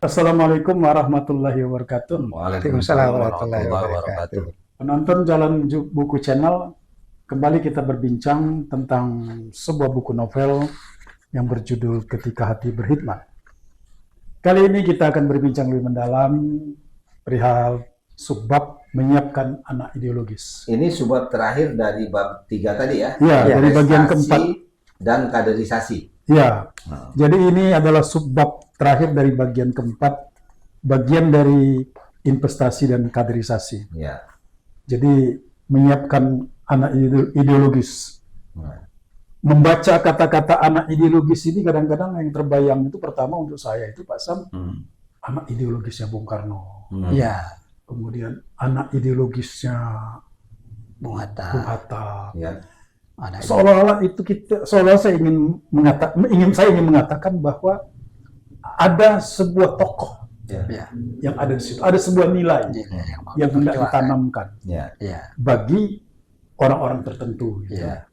Assalamualaikum warahmatullahi wabarakatuh. Waalaikumsalam warahmatullahi wabarakatuh. Penonton Jalan Buku Channel, kembali kita berbincang tentang sebuah buku novel yang berjudul Ketika Hati Berkhidmat. Kali ini kita akan berbincang lebih mendalam perihal subbab menyiapkan anak ideologis. Ini subbab terakhir dari bab 3 tadi ya? Ya, dari bagian keempat. Dan kaderisasi. Ya, jadi ini adalah subbab terakhir dari bagian keempat, bagian dari investasi dan kaderisasi. Ya. Jadi menyiapkan anak ideologis. Membaca kata-kata anak ideologis ini kadang-kadang yang terbayang itu pertama untuk saya itu Pak Sam, anak ideologisnya Bung Karno. Ya, Kemudian anak ideologisnya Bung Hatta. Bung Hatta. Ya. Seolah-olah itu seolah saya ingin mengatakan bahwa ada sebuah tokoh Ya, yang ada di situ, ada sebuah nilai yang hendak ditanamkan Ya. Ya, bagi orang-orang tertentu. Gitu. Ya.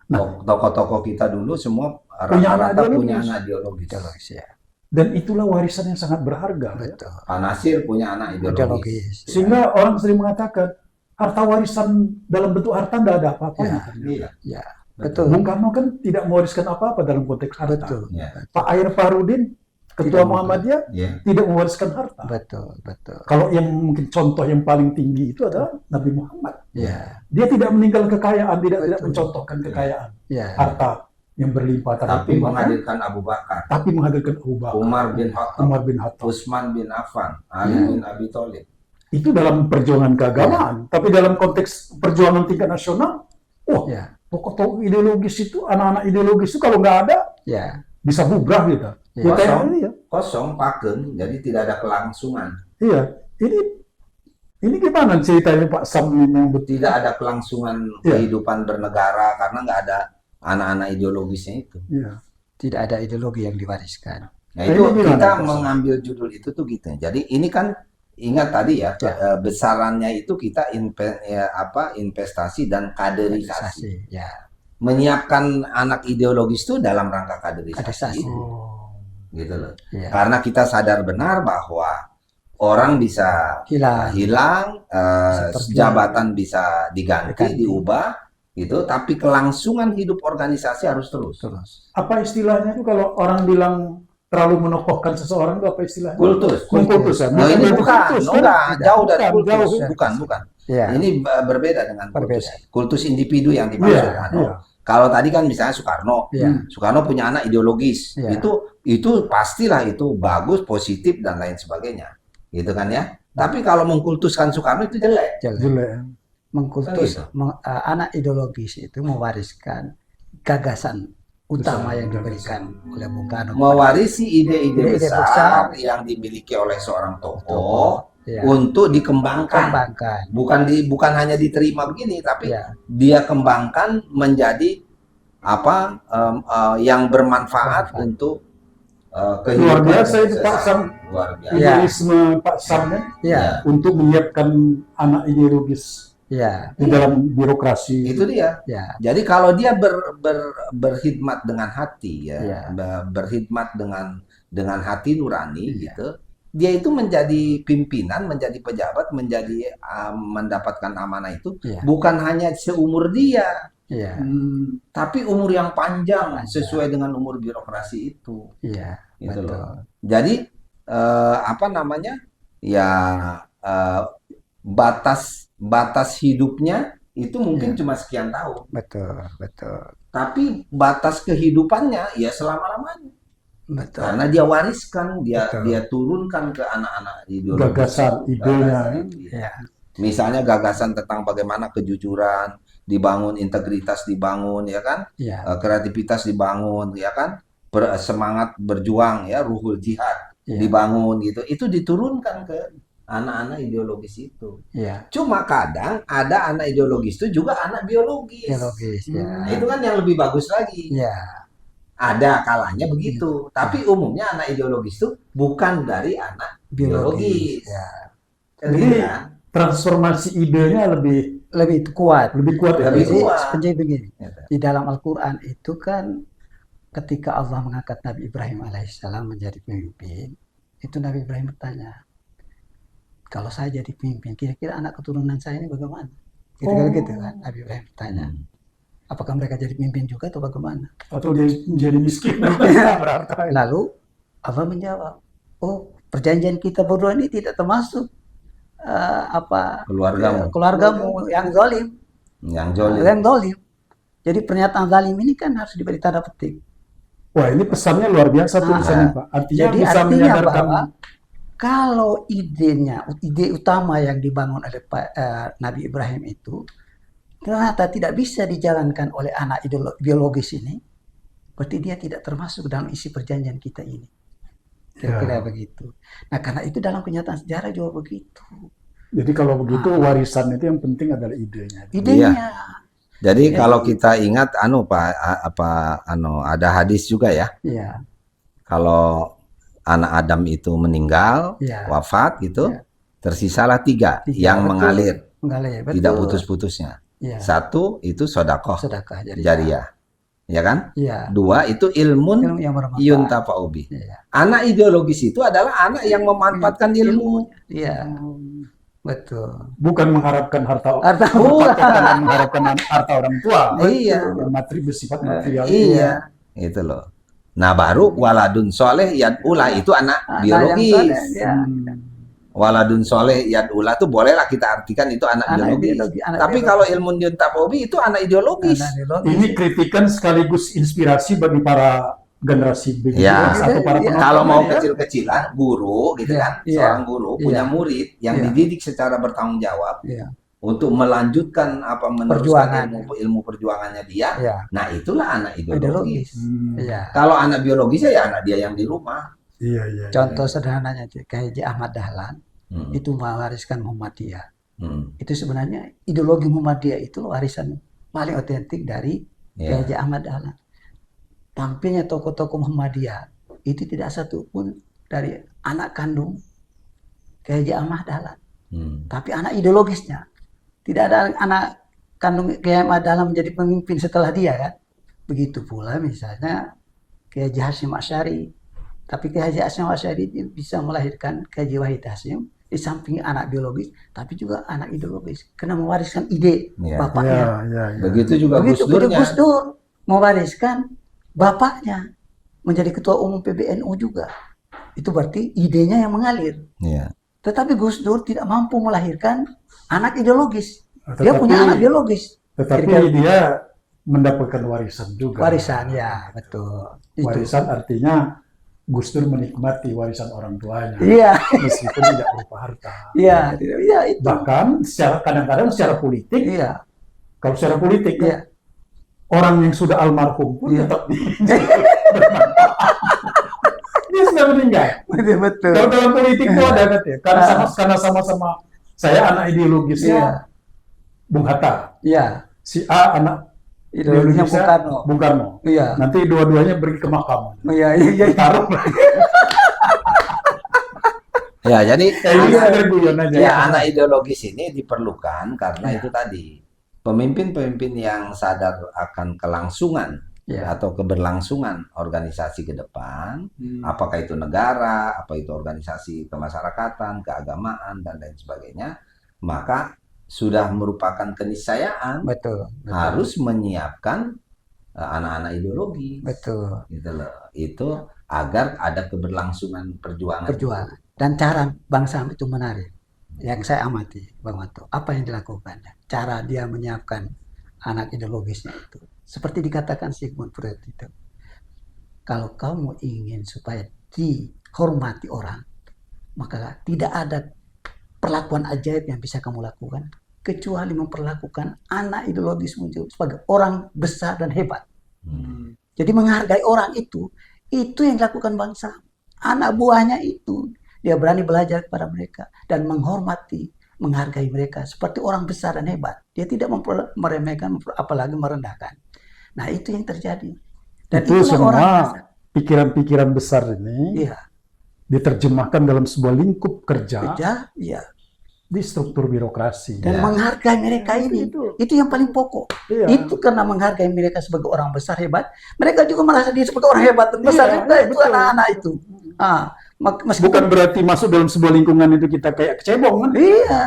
Nah, Tokoh-tokoh kita dulu semua Punya rata-rata anak punya ideologis. anak ideologis. ideologis ya. Dan itulah warisan yang sangat berharga. Ya. Betul. Pak Nasir punya anak ideologis. Ideologis. Sehingga orang sering mengatakan harta warisan dalam bentuk harta tidak ada apa-apanya. Iya. Ya, betul. Bung Karno kan tidak mewariskan apa-apa dalam konteks harta. Betul. Ya. Pak Air Farudin, Ketua Tidak Muhammadiyah, Ya. tidak mewariskan harta. Betul, betul. Kalau yang mungkin contoh yang paling tinggi itu adalah Nabi Muhammad. Ya, Dia tidak meninggal kekayaan, tidak Betul. mencontohkan kekayaan, ya, harta yang berlimpah, Tapi menghadirkan Abu Bakar, tapi menghadirkan Abu Bakar, Umar bin Khattab, Umar bin Khattab. Utsman bin Affan, Ali bin Abi Thalib. Itu dalam perjuangan keagamaan, tapi dalam konteks perjuangan tingkat nasional, wah, ya, tokoh-tokoh ideologis itu, anak-anak ideologis itu kalau nggak ada, ya, bisa bubrah gitu. Ya. Ya, kayak ini ya. Kosong, pakem, jadi tidak ada kelangsungan. Iya, ini gimana ceritanya Pak Sam ini yang betul? Tidak ada kelangsungan Iya. kehidupan bernegara karena nggak ada anak-anak ideologisnya itu. Iya. tidak ada ideologi yang diwariskan. Nah Ini itu gimana, kita Pak? mengambil judul itu tuh gitu. Jadi ini kan ingat tadi ya, Ya. besarannya itu kita investasi dan kaderisasi. Ya, Menyiapkan anak ideologis itu dalam rangka kaderisasi. kaderisasi, Oh. gitu loh. Ya, Karena kita sadar benar bahwa orang bisa hilang, Bisa pergi. jabatan bisa diganti, Diganti. diubah, gitu. Tapi kelangsungan hidup organisasi harus terus. terus. Apa istilahnya itu kalau orang bilang terlalu menokohkan seseorang itu apa istilahnya? Kultus. Kultus ya. Nah, ini berarti bukan, kultus, kan? enggak, jauh dari Bukan, kultus, jauh. bukan. Ya, Ini berbeda dengan kultus. Berbeda. Kultus individu yang dimaksud. Iya, Anu. iya. Kalau tadi kan misalnya Soekarno, ya, Soekarno punya anak ideologis, Iya. itu pastilah itu bagus, positif dan lain sebagainya, gitu kan ya. Tapi kalau mengkultuskan Soekarno itu jelek. jelek. Jelek. Mengkultus Gitu. anak ideologis itu mewariskan gagasan utama yang diberikan oleh Bung Karno. Mewarisi ide-ide Ide-ide besar besar yang dimiliki oleh seorang tokoh Ya, untuk dikembangkan. kembangkan. Bukan hanya diterima begini, tapi Ya, dia kembangkan menjadi yang bermanfaat Bermanfaat. untuk Luar kehidupan biasa itu Pak sesama. Sam. Luar biasa. Iya. Idealisme Pak Sam ya, ya, untuk menyiapkan anak ideologis ya, di dalam birokrasi. Itu dia. ya, Jadi kalau dia berkhidmat dengan hati ya, Iya. berkhidmat dengan hati nurani Iya. gitu, dia itu menjadi pimpinan, menjadi pejabat, menjadi mendapatkan amanah itu Iya. bukan hanya seumur dia, ya, tapi umur yang panjang Panjang. sesuai dengan umur birokrasi itu, ya, gitu betul. loh. Jadi ya batas hidupnya itu mungkin Iya. cuma sekian tahun. Betul, betul, Tapi batas kehidupannya ya selama-lamanya. betul. Karena dia wariskan, Betul. dia turunkan ke anak-anak ideologi. Gagasan, idenya. Ya, Misalnya gagasan tentang bagaimana kejujuran dibangun, integritas dibangun, ya kan? ya, Kreativitas dibangun, ya kan? Semangat berjuang, ya, ruhul jihad ya, dibangun gitu. Itu diturunkan ke anak-anak ideologis itu. ya, Cuma kadang ada anak ideologis itu juga anak biologis. ideologis. Nah, Ya, itu kan yang lebih bagus lagi. ya, Ada kalanya begitu. Tapi umumnya anak ideologis itu bukan dari anak biologis. Ya, Kan Jadi, gitu kan? transformasi idenya lebih lebih kuat. kuat ya. Lebih Jadi kuat. sebenarnya begini, Gitu. di dalam Al-Quran itu kan ketika Allah mengangkat Nabi Ibrahim alaihissalam menjadi pemimpin, Itu Nabi Ibrahim bertanya, kalau saya jadi pemimpin, kira-kira anak keturunan saya ini bagaimana? Kira-kira gitu kan, Nabi Ibrahim bertanya. Apakah mereka jadi pemimpin juga atau bagaimana? Atau dia jadi miskin? Berarti. Lalu Allah menjawab, oh perjanjian kita berdua ini tidak termasuk keluargamu yang zalim. Yang zalim. Jadi pernyataan zalim ini kan harus diberi tanda petik. Wah, ini pesannya luar biasa tulisannya, Pak. Artinya Jadi bisa artinya menyadarkan bahwa kalau ide utama yang dibangun oleh Nabi Ibrahim itu ternyata tidak bisa dijalankan oleh anak biologis ini, berarti dia tidak termasuk dalam isi perjanjian kita ini. Kira-kira begitu. Nah, karena itu dalam kenyataan sejarah juga begitu. Jadi kalau begitu warisan itu yang penting adalah idenya. Idenya. Iya. Jadi kalau kita ingat ada hadis juga ya. Iya. Kalau anak Adam itu meninggal, Iya. wafat gitu, Iya. tersisalah tiga yang betul. mengalir, Betul. tidak putus-putusnya. Iya. Satu itu sodakoh Sedekah jariyah, ya kan? Iya. Dua itu ilmun Ilmu yang bermanfaat. yuntafa'ubi. Iya. Anak ideologis itu adalah anak yang memanfaatkan ilmu. Iya. Betul. Bukan mengharapkan harta Bukan. mengharapkan harta orang tua. Iya. Materi bersifat material. Iya, itu loh. Nah baru waladun soleh yad'ula itu anak biologis. Yang soleh, ya. Waladun soleh yad'ula itu bolehlah kita artikan itu anak biologis. Tapi kalau ilmu yuntafa'ubi itu anak ideologis. Ini kritikan sekaligus inspirasi bagi para generasi Ya, atau para penonton. kalau mau ya. kecil-kecilan, guru gitu kan, seorang guru punya murid yang dididik secara bertanggung jawab untuk melanjutkan meneruskan ilmu perjuangannya dia. Nah, itulah anak ideologis. Kalau anak biologis ya anak dia yang di rumah. Iya. Contoh sederhananya kayak Haji Ahmad Dahlan itu mewariskan Muhammadiyah. Itu sebenarnya ideologi Muhammadiyah itu warisan paling otentik dari Haji Ahmad Dahlan. Tampilnya tokoh-tokoh Muhammadiyah itu tidak satu pun dari anak kandung Haji Ahmad Dahlan, tapi anak ideologisnya. Tidak ada anak kandung Haji Ahmad Dahlan menjadi pemimpin setelah dia kan. Begitu pula misalnya Haji Hashim Asy'ari, tapi Haji Hashim Asy'ari bisa melahirkan Haji Wahid Hasyim di samping anak biologis, tapi juga anak ideologis karena mewariskan ide bapaknya. Begitu juga Gus Dur mewariskan bapaknya menjadi ketua umum PBNU juga. Itu berarti idenya yang mengalir. Tetapi Gus Dur tidak mampu melahirkan anak ideologis. Dia punya anak biologis. Tetapi dia mendapatkan warisan juga. Warisan, ya betul. Warisan artinya Gus Dur menikmati warisan orang tuanya. Iya. Meskipun tidak berupa harta. Iya, itu. Bahkan kadang-kadang secara politik. Iya. Kalau secara politik orang yang sudah almarhum pun tetap dia sudah meninggal. Betul. Kalau dalam politik itu ada kan ya, karena sama-sama saya anak ideologisnya Bung Hatta. Iya. Si A anak ideologisnya Bung Karno. Iya. Nanti dua-duanya pergi ke makam. Iya. Taruh. Ya, jadi anak ideologis ini diperlukan karena itu tadi. Pemimpin-pemimpin yang sadar akan kelangsungan atau keberlangsungan organisasi ke depan, apakah itu negara, apa itu organisasi kemasyarakatan, keagamaan, dan lain sebagainya, maka sudah merupakan keniscayaan harus menyiapkan anak-anak ideologi. Betul. Gitu loh. Itu agar ada keberlangsungan perjuangan. Dan cara Bang Sam itu menarik. Yang saya amati, Bang Wanto, apa yang dilakukannya, cara dia menyiapkan anak ideologisnya itu, seperti dikatakan Sigmund Freud itu, kalau kamu ingin supaya dihormati orang, maka tidak ada perlakuan ajaib yang bisa kamu lakukan, kecuali memperlakukan anak ideologismu sebagai orang besar dan hebat. Jadi menghargai orang itu yang dilakukan bangsa, anak buahnya itu. Dia berani belajar kepada mereka dan menghormati, menghargai mereka seperti orang besar dan hebat. Dia tidak meremehkan, apalagi merendahkan. Nah, itu yang terjadi. Dan itu semua pikiran-pikiran besar ini diterjemahkan dalam sebuah lingkup kerja di struktur birokrasi. Dan menghargai mereka ini, itu yang paling pokok. Itu karena menghargai mereka sebagai orang besar hebat, mereka juga merasa dia sebagai orang hebat dan besar juga. Itu anak-anak itu. Meskipun Bukan berarti masuk dalam sebuah lingkungan itu kita kayak kecebong kan? iya,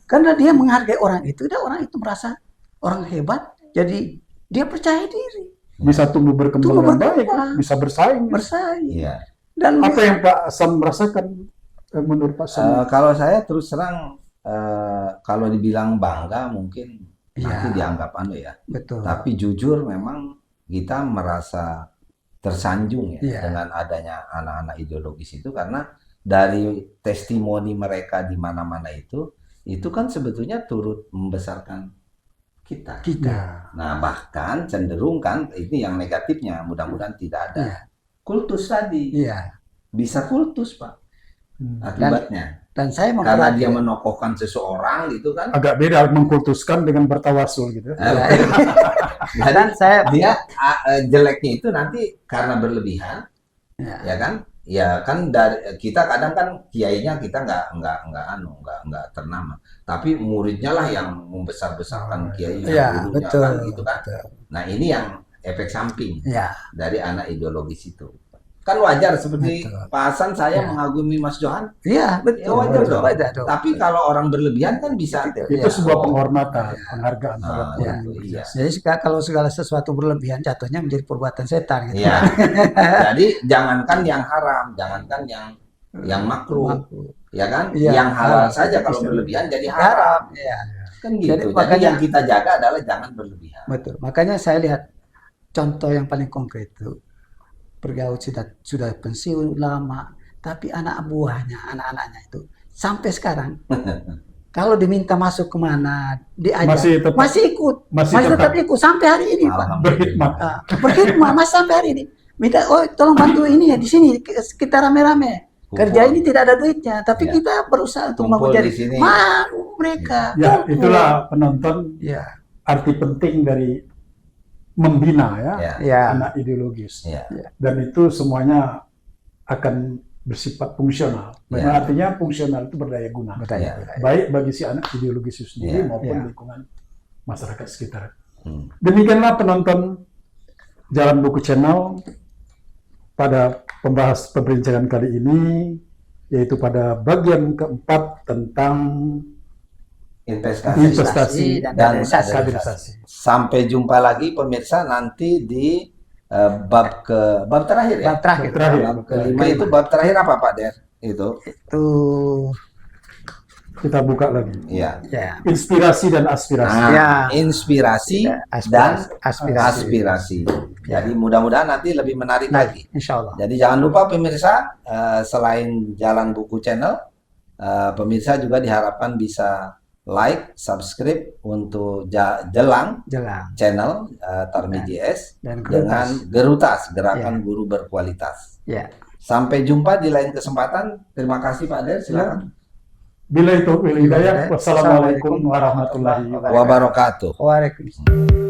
karena dia menghargai orang itu, dan orang itu merasa orang hebat, jadi dia percaya diri, Bisa tumbuh berkembang Tumbuh dengan baik, berkembang. bisa bersaing. bersaing. Iya. Dan Apa yang Pak Sam rasakan menurut Pak Sam? Kalau saya terus terang, kalau dibilang bangga mungkin nanti Iya. dianggap ya. betul. Tapi jujur memang kita merasa tersanjung ya Iya. dengan adanya anak-anak ideologis itu, karena dari testimoni mereka di mana-mana itu kan sebetulnya turut membesarkan kita. Kita. Nah, bahkan cenderung kan ini yang negatifnya, mudah-mudahan tidak ada. Iya. Kultus tadi Iya. bisa kultus, Pak, akibatnya. Dan saya Karena memperhatikan- dia menokohkan seseorang gitu kan. Agak beda mengkultuskan dengan bertawasul gitu. Jadi dan saya dia jeleknya itu nanti karena berlebihan, Ya. ya kan? Ya kan dari kita kadang kan kiainya kita nggak ternama, tapi muridnya lah yang membesar-besarkan kiai, Iya, gurunya betul. kan gitu kan. Betul. Nah ini yang efek samping Ya, dari anak ideologis itu. Kan wajar seperti Betul. Pak Hasan saya Ya. mengagumi Mas Johan, iya, ya betul. wajar dong. Wajar dong. Tapi kalau orang berlebihan kan bisa. Itu Iya. sebuah penghormatan, penghargaan Ah, terhadap iya, orang yang iya. Jadi kalau segala sesuatu berlebihan jatuhnya menjadi perbuatan setan gitu. Iya. Jadi jangankan yang haram, jangankan yang makruh, ya kan? Iya, Yang halal halal. saja kalau Bisa. berlebihan jadi haram. Haram. Iya, Kan gitu. Jadi Jadi, makanya- yang kita jaga adalah jangan berlebihan. betul. Makanya saya lihat contoh yang paling konkret itu bergaul sudah pensiun lama, tapi anak buahnya, anak-anaknya itu sampai sekarang kalau diminta masuk kemana, diajak Masih ikut, masih tetap ikut sampai hari ini, Pak. berkhidmat. Berkhidmat masih sampai hari ini. Minta, oh tolong bantu ini ya di sini kita rame-rame. Kerja ini tidak ada duitnya, tapi Ya. kita berusaha untuk Kumpul menjadi di sini. malu mereka. Ya, Kumpul. itulah penonton Ya, arti penting dari membina ya, Ya. ya, anak ideologis. Ya. Dan itu semuanya akan bersifat fungsional. Ya. Nah, artinya fungsional itu berdaya guna. bertanya. Ya. Baik bagi si anak ideologis itu sendiri Ya. maupun Ya. lingkungan masyarakat sekitar. Hmm. Demikianlah penonton Jalan Buku Channel pada perbincangan kali ini, yaitu pada bagian keempat tentang investasi dan dan kaderisasi. kaderisasi. Sampai jumpa lagi pemirsa nanti di bab terakhir ya. Bab terakhir. Terakhir. Bab kelima itu bab terakhir apa Pak Der? Itu. Itu Kita buka lagi. Iya. ya, Inspirasi dan aspirasi. Nah, Ya. inspirasi ya, dan aspirasi. aspirasi. Jadi mudah-mudahan nanti lebih menarik Nah, lagi. insya Allah. Jadi jangan lupa pemirsa, selain Jalan Buku Channel, pemirsa juga diharapkan bisa like, subscribe untuk Jelang Jelang Channel Tarmi JS dan dengan gerutas. Gerutas, Gerakan Guru Berkualitas. Ya. Sampai jumpa di lain kesempatan. Terima kasih Pak Der, silakan. Bila itu hidayah. Wassalamualaikum warahmatullahi wabarakatuh. Wabarakatuh. Waalaikumsalam.